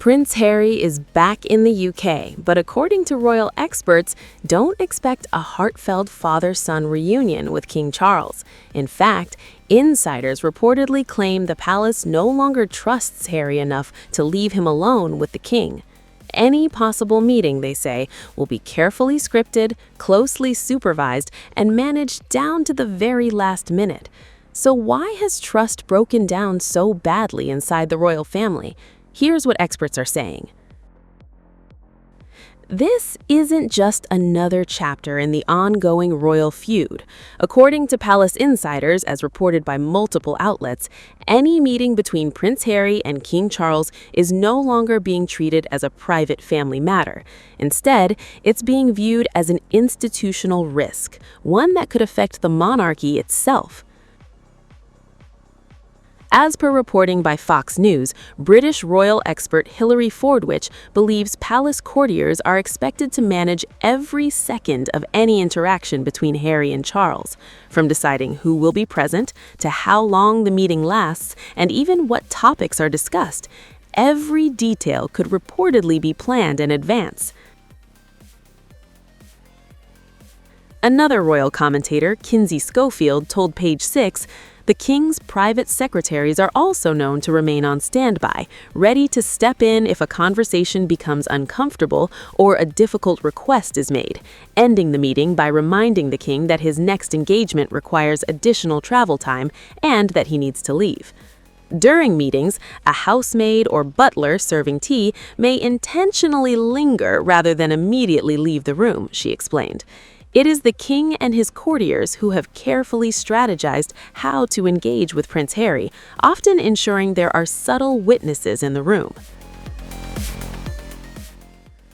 Prince Harry is back in the UK, but according to royal experts, don't expect a heartfelt father-son reunion with King Charles. In fact, insiders reportedly claim the palace no longer trusts Harry enough to leave him alone with the king. Any possible meeting, they say, will be carefully scripted, closely supervised, and managed down to the very last minute. So why has trust broken down so badly inside the royal family? Here's what experts are saying. This isn't just another chapter in the ongoing royal feud. According to palace insiders, as reported by multiple outlets, any meeting between Prince Harry and King Charles is no longer being treated as a private family matter. Instead, it's being viewed as an institutional risk, one that could affect the monarchy itself. As per reporting by Fox News, British royal expert Hilary Fordwich believes palace courtiers are expected to manage every second of any interaction between Harry and Charles, from deciding who will be present to how long the meeting lasts and even what topics are discussed. Every detail could reportedly be planned in advance. Another royal commentator, Kinsey Schofield, told Page Six, the king's private secretaries are also known to remain on standby, ready to step in if a conversation becomes uncomfortable or a difficult request is made, ending the meeting by reminding the king that his next engagement requires additional travel time and that he needs to leave. During meetings, a housemaid or butler serving tea may intentionally linger rather than immediately leave the room, she explained. It is the king and his courtiers who have carefully strategized how to engage with Prince Harry, often ensuring there are subtle witnesses in the room.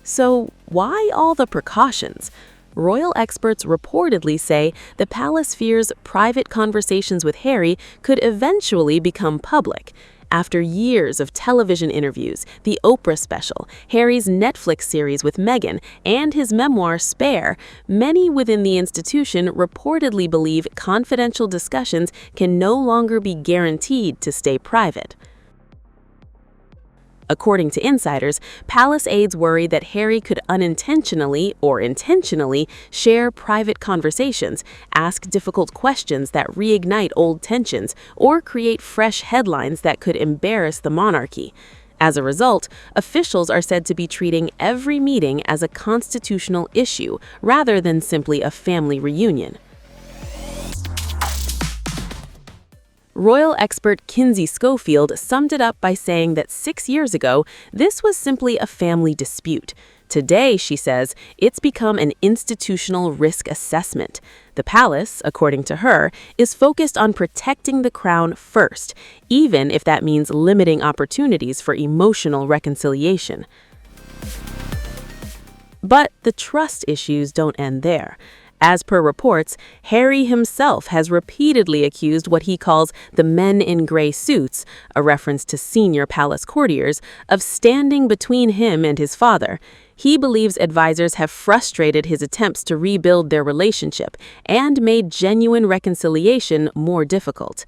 So, why all the precautions? Royal experts reportedly say the palace fears private conversations with Harry could eventually become public. After years of television interviews, the Oprah special, Harry's Netflix series with Meghan, and his memoir Spare, many within the institution reportedly believe confidential discussions can no longer be guaranteed to stay private. According to insiders, palace aides worry that Harry could unintentionally or intentionally share private conversations, ask difficult questions that reignite old tensions, or create fresh headlines that could embarrass the monarchy. As a result, officials are said to be treating every meeting as a constitutional issue rather than simply a family reunion. Royal expert Kinsey Schofield summed it up by saying that 6 years ago, this was simply a family dispute. Today, she says, it's become an institutional risk assessment. The palace, according to her, is focused on protecting the crown first, even if that means limiting opportunities for emotional reconciliation. But the trust issues don't end there. As per reports, Harry himself has repeatedly accused what he calls the men in gray suits, a reference to senior palace courtiers, of standing between him and his father. He believes advisors have frustrated his attempts to rebuild their relationship and made genuine reconciliation more difficult.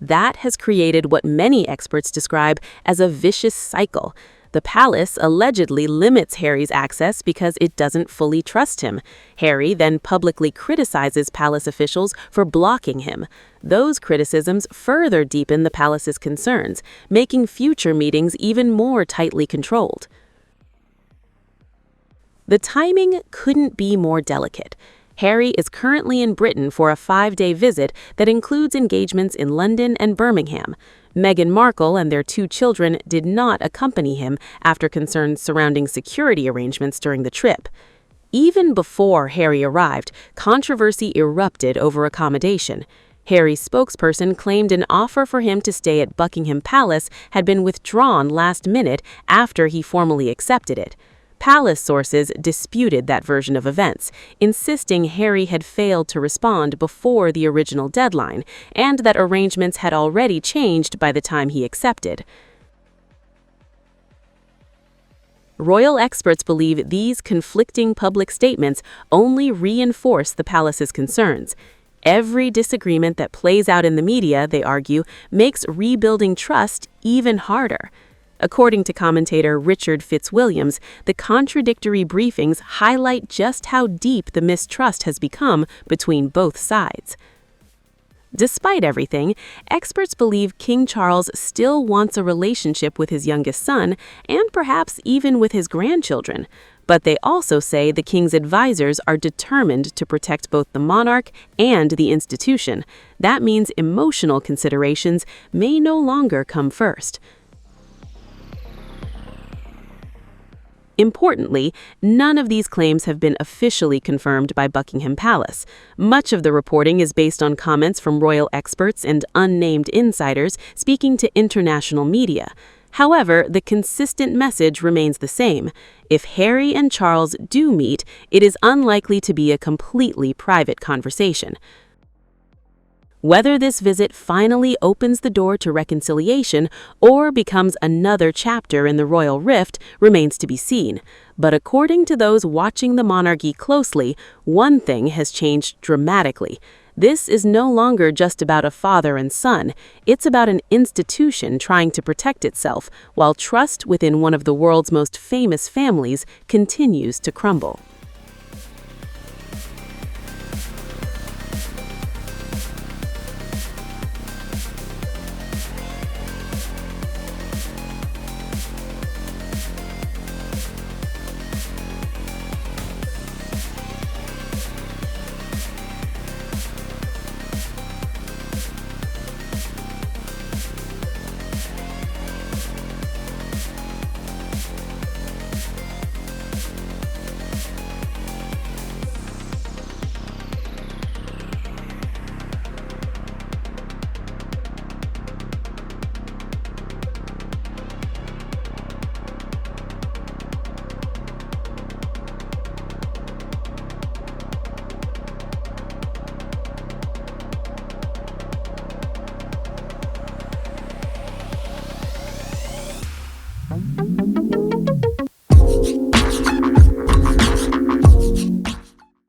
That has created what many experts describe as a vicious cycle. The palace allegedly limits Harry's access because it doesn't fully trust him. Harry then publicly criticizes palace officials for blocking him. Those criticisms further deepen the palace's concerns, making future meetings even more tightly controlled. The timing couldn't be more delicate. Harry is currently in Britain for a 5-day visit that includes engagements in London and Birmingham. Meghan Markle and their 2 children did not accompany him after concerns surrounding security arrangements during the trip. Even before Harry arrived, controversy erupted over accommodation. Harry's spokesperson claimed an offer for him to stay at Buckingham Palace had been withdrawn last minute after he formally accepted it. Palace sources disputed that version of events, insisting Harry had failed to respond before the original deadline and that arrangements had already changed by the time he accepted. Royal experts believe these conflicting public statements only reinforce the palace's concerns. Every disagreement that plays out in the media, they argue, makes rebuilding trust even harder. According to commentator Richard Fitzwilliams, the contradictory briefings highlight just how deep the mistrust has become between both sides. Despite everything, experts believe King Charles still wants a relationship with his youngest son and perhaps even with his grandchildren. But they also say the king's advisors are determined to protect both the monarch and the institution. That means emotional considerations may no longer come first. Importantly, none of these claims have been officially confirmed by Buckingham Palace. Much of the reporting is based on comments from royal experts and unnamed insiders speaking to international media. However, the consistent message remains the same. If Harry and Charles do meet, it is unlikely to be a completely private conversation. Whether this visit finally opens the door to reconciliation or becomes another chapter in the royal rift remains to be seen. But according to those watching the monarchy closely, one thing has changed dramatically. This is no longer just about a father and son. It's about an institution trying to protect itself, while trust within one of the world's most famous families continues to crumble.